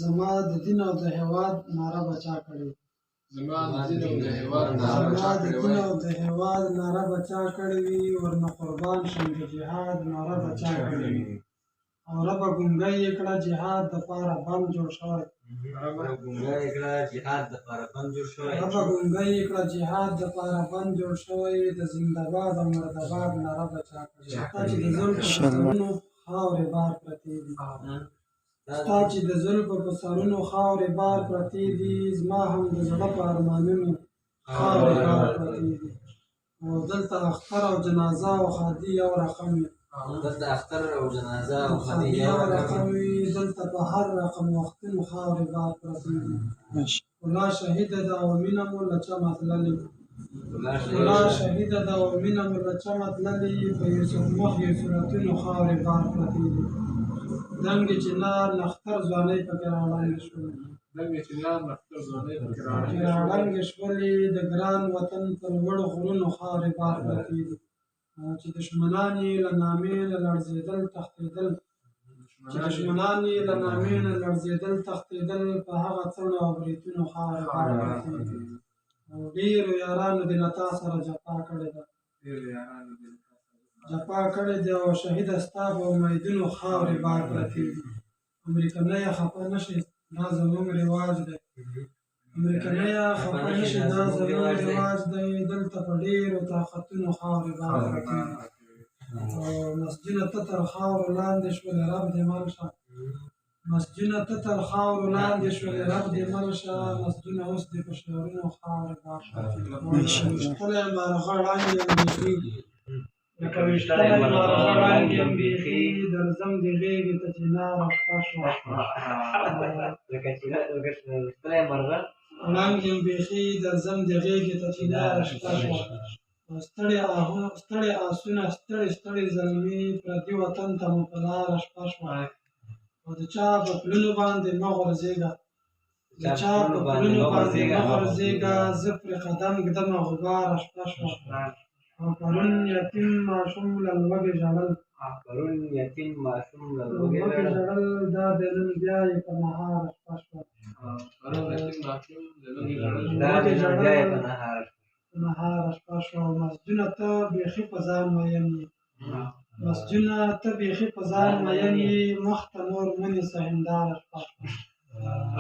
زما د دین او د هیواد ناره به چا کړې وي؟ زما د دین او د هیواد ناره به چا کړې وي؟ ورنه قربان شم د جهاد ناره به چا کړې وي؟ او ربه ګونګی یې کړه جهاد دپاره بم جوړ شوی. ربه ګونګی یې کړه جهاد دپاره بم جوړ شوی. د زنده باد او مرده باد ناره به چا کړې وي؟ ستا چې د زلفو په سرونو خاورې بار پرتې دي، ستا چې د زلفو په سرونو خاورې بار پرتې دي، زما هم د زړه په ارمانونو خاورې بار پرتې دي. او دلته اختر او جنازه او ښادي یو رقم وي، دلته په هر رقم وختونو خاورې بار پرتې دي. ښکلا شهیده ده او مینه مو له چمه تللې، ښکلا شهیده ده او مینه مو له چمه تللې، په یوسف مخ یو صورتونو خاورې بار پرتې دي. دنګې چنار نختر ځوانۍ پکې راړنګې شولې، راړنګې شولې، د ګران وطن پر لوړو غرونو خاورې بار پرتې دي. چې دشمنان یې له نامې نه لړزېدل تښتېدل، چې دشمنان یې له نامې نه لړزېدل تښتېدل، په هغه څڼو او بریتونو خاورې بار پرتې دي. او ډېرو یارانو دې له تا سره جفا کړې ده، جفا کړې ده، او شهیده ستا په امیدونو خاورې بار پرتې دي. امریکنیه خفه نه شې دا زموږ رواج دی، امریکنیه خفه نه شې دا زموږ رواج دی، دلته په ډېرو طاقتونو خاورې بار پرتې دي. او مسجونه ته تر خاورو لاندې شولې رب دې مل شه، مسجونه ته تر خاورو لاندې شولې رب دې مل شه، مسجونه اوس دې په شعرونو خاورې بار پرتې دي. ویشتلی مارغه ړنګ یم بیخي، لکه ویشتلی مارغه ړنګ یم بیخي، درځم دې غېږې ته چناره شپه شوه. ړنګ یم بیخي درځم دې غېږې ته چناره شپه شوه. ستړي آسونه ستړي ستړي زلمي، پردي وطن ته مو په لاره شپه شوه. او د چا په پلونو باندې مه غورځېږه، د چا په پلونو باندې مه غورځېږه، زه پرې قدم ږدمه غباره شپه شوه. او پرون یتیم ماشوم له لوږې ژړل، دا د نن بیا یې په نهاره شپه شوه. په نهاره شپه شوه. مسجونه ته بیخي په ځان مین یې، مسجونه ته بیخي په ځان مین یې، مخ ته نور مه نیسه هنداره شپه شوه.